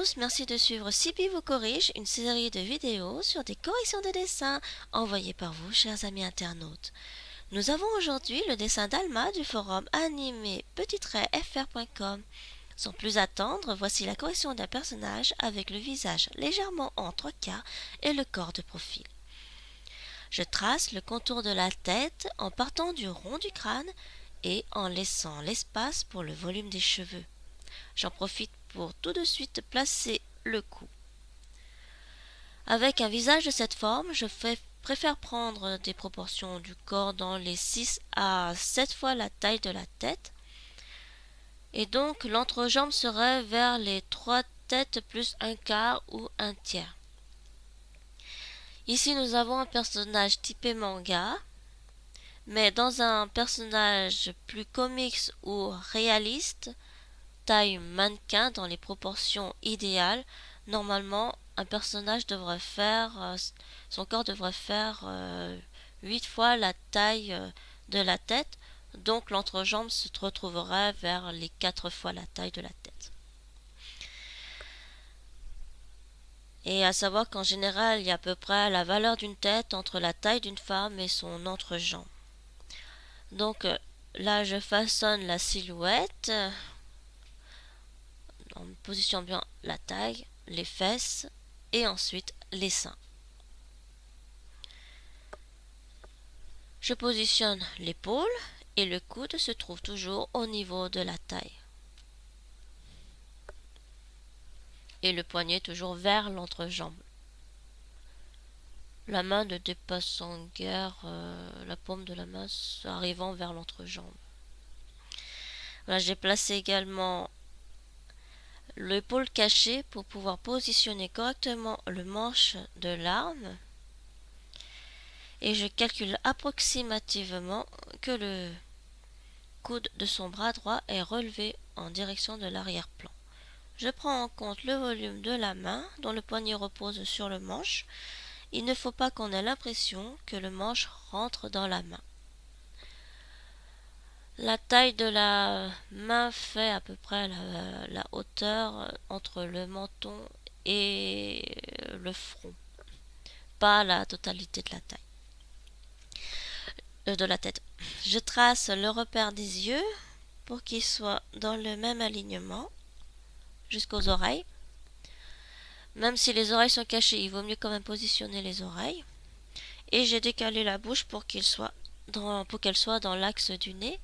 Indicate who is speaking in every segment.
Speaker 1: tous, merci de suivre Sibi vous corrige, une série de vidéos sur des corrections de dessins envoyées par vous, chers amis internautes. Nous avons aujourd'hui le dessin d'Alma du forum animé-fr.com. Sans plus attendre, voici la correction d'un personnage avec le visage légèrement en 3/4 et le corps de profil. Je trace le contour de la tête en partant du rond du crâne et en laissant l'espace pour le volume des cheveux. J'en profite pour tout de suite placer le cou. Avec un visage de cette forme, préfère prendre des proportions du corps dans les 6 à 7 fois la taille de la tête. Et donc l'entrejambe serait vers les 3 têtes plus un quart ou un tiers. Ici nous avons un personnage typé manga, mais dans un personnage plus comics ou réaliste, taille mannequin dans les proportions idéales, normalement un personnage devrait faire, son corps devrait faire 8 fois la taille de la tête, donc l'entrejambe se retrouverait vers les 4 fois la taille de la tête. Et à savoir qu'en général, il y a à peu près la valeur d'une tête entre la taille d'une femme et son entrejambe. Donc là, je façonne la silhouette en positionnant bien la taille, les fesses et ensuite les seins. Je positionne l'épaule et le coude se trouve toujours au niveau de la taille. Et le poignet toujours vers l'entrejambe. La main ne dépassant guère la paume de la main arrivant vers l'entrejambe. Voilà, j'ai placé également l'épaule cachée pour pouvoir positionner correctement le manche de l'arme. Et je calcule approximativement que le coude de son bras droit est relevé en direction de l'arrière-plan. Je prends en compte le volume de la main dont le poignet repose sur le manche. Il ne faut pas qu'on ait l'impression que le manche rentre dans la main. La taille de la main fait à peu près la hauteur entre le menton et le front, pas la totalité de la taille. De la tête. Je trace le repère des yeux pour qu'ils soient dans le même alignement jusqu'aux oreilles. Même si les oreilles sont cachées, il vaut mieux quand même positionner les oreilles. Et j'ai décalé la bouche pour qu'elle soit dans l'axe du nez.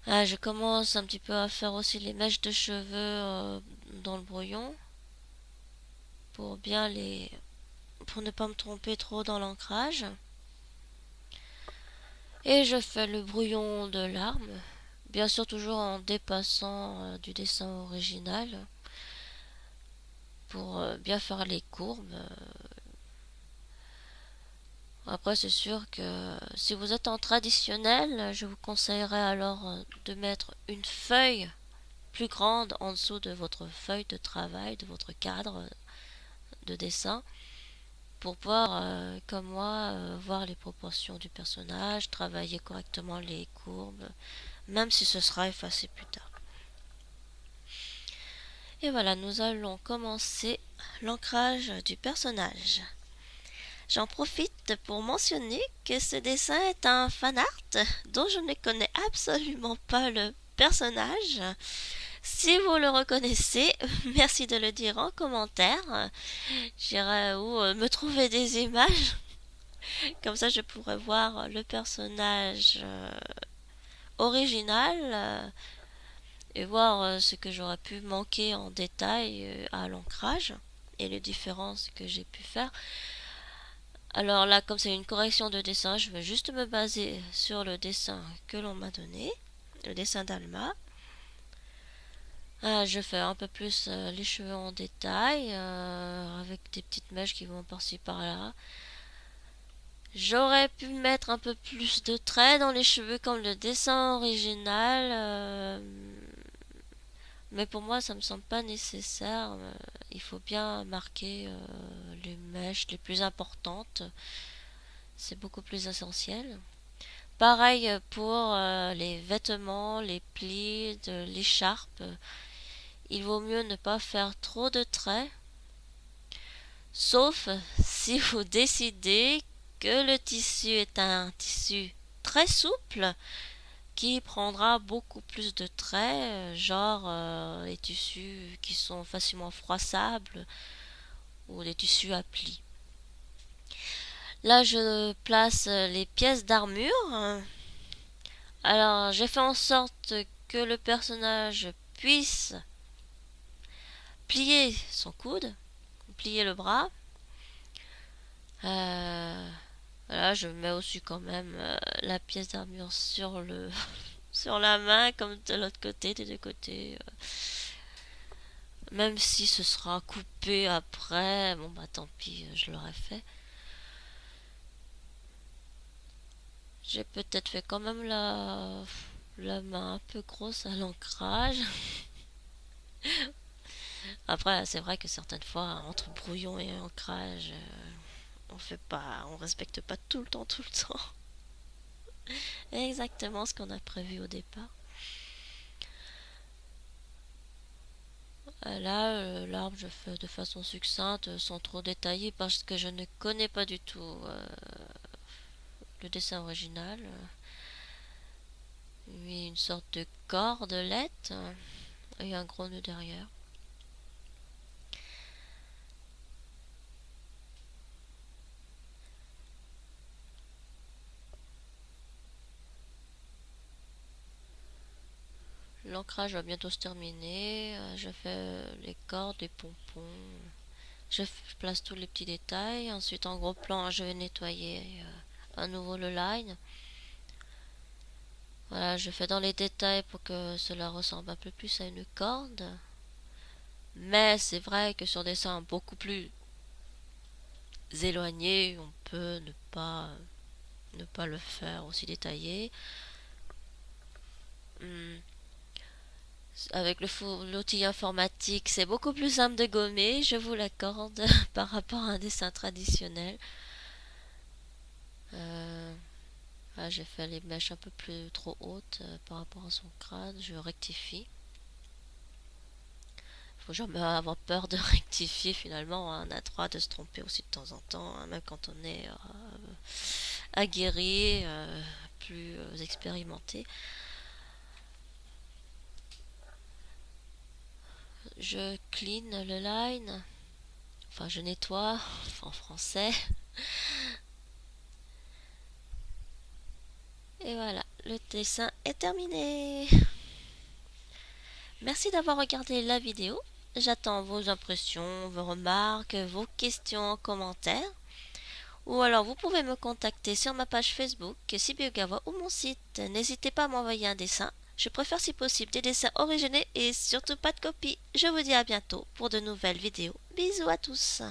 Speaker 1: Là, je commence un petit peu à faire aussi les mèches de cheveux dans le brouillon pour ne pas me tromper trop dans l'ancrage. Et je fais le brouillon de l'arme, bien sûr toujours en dépassant du dessin original pour bien faire les courbes. Après c'est sûr que si vous êtes en traditionnel, je vous conseillerais alors de mettre une feuille plus grande en dessous de votre feuille de travail, de votre cadre de dessin, pour pouvoir, comme moi, voir les proportions du personnage, travailler correctement les courbes, même si ce sera effacé plus tard. Et voilà, nous allons commencer l'ancrage du personnage. J'en profite pour mentionner que ce dessin est un fan art dont je ne connais absolument pas le personnage. Si vous le reconnaissez, merci de le dire en commentaire. J'irai où me trouver des images. Comme ça, je pourrais voir le personnage original et voir ce que j'aurais pu manquer en détail à l'ancrage et les différences que j'ai pu faire. Alors là, comme c'est une correction de dessin, je vais juste me baser sur le dessin que l'on m'a donné, le dessin d'Alma. Je fais un peu plus les cheveux en détail, avec des petites mèches qui vont par-ci par-là. J'aurais pu mettre un peu plus de traits dans les cheveux comme le dessin original, mais pour moi ça me semble pas nécessaire. Il faut bien marquer les mèches les plus importantes, c'est beaucoup plus essentiel. Pareil pour les vêtements, les plis de l'écharpe. il vaut mieux ne pas faire trop de traits, sauf si vous décidez que le tissu est un tissu très souple qui prendra beaucoup plus de traits, genre les tissus qui sont facilement froissables ou des tissus à plis. Là, je place les pièces d'armure. Alors, j'ai fait en sorte que le personnage puisse plier son coude, plier le bras. Voilà, je mets aussi quand même la pièce d'armure sur le sur la main comme de l'autre côté, des deux côtés. Même si ce sera coupé après, bon bah tant pis, je l'aurais fait. J'ai peut-être fait quand même la main un peu grosse à l'ancrage. Après, c'est vrai que certaines fois, entre brouillon et ancrage, on respecte pas tout le temps exactement ce qu'on a prévu au départ. Là, l'arbre, je fais de façon succincte, sans trop détailler, parce que je ne connais pas du tout le dessin original. Une sorte de cordelette et un gros nœud derrière. L'ancrage va bientôt se terminer. Je fais les cordes, les pompons. Je place tous les petits détails. Ensuite, en gros plan, je vais nettoyer à nouveau le line. Voilà, je fais dans les détails pour que cela ressemble un peu plus à une corde. Mais c'est vrai que sur des dessins beaucoup plus éloignés, on peut ne pas le faire aussi détaillé. Avec l'outil informatique, c'est beaucoup plus simple de gommer, je vous l'accorde, par rapport à un dessin traditionnel. J'ai fait les mèches un peu plus trop hautes par rapport à son crâne, je rectifie. Faut jamais avoir peur de rectifier finalement, hein. On a droit de se tromper aussi de temps en temps, hein, même quand on est aguerri, plus expérimenté. Je clean le line, enfin je nettoie en français. Et voilà, le dessin est terminé. Merci d'avoir regardé la vidéo. J'attends vos impressions, vos remarques, vos questions en commentaire. Ou alors vous pouvez me contacter sur ma page Facebook, Sibiogawa, ou mon site. N'hésitez pas à m'envoyer un dessin. Je préfère si possible des dessins originaux et surtout pas de copies. Je vous dis à bientôt pour de nouvelles vidéos. Bisous à tous.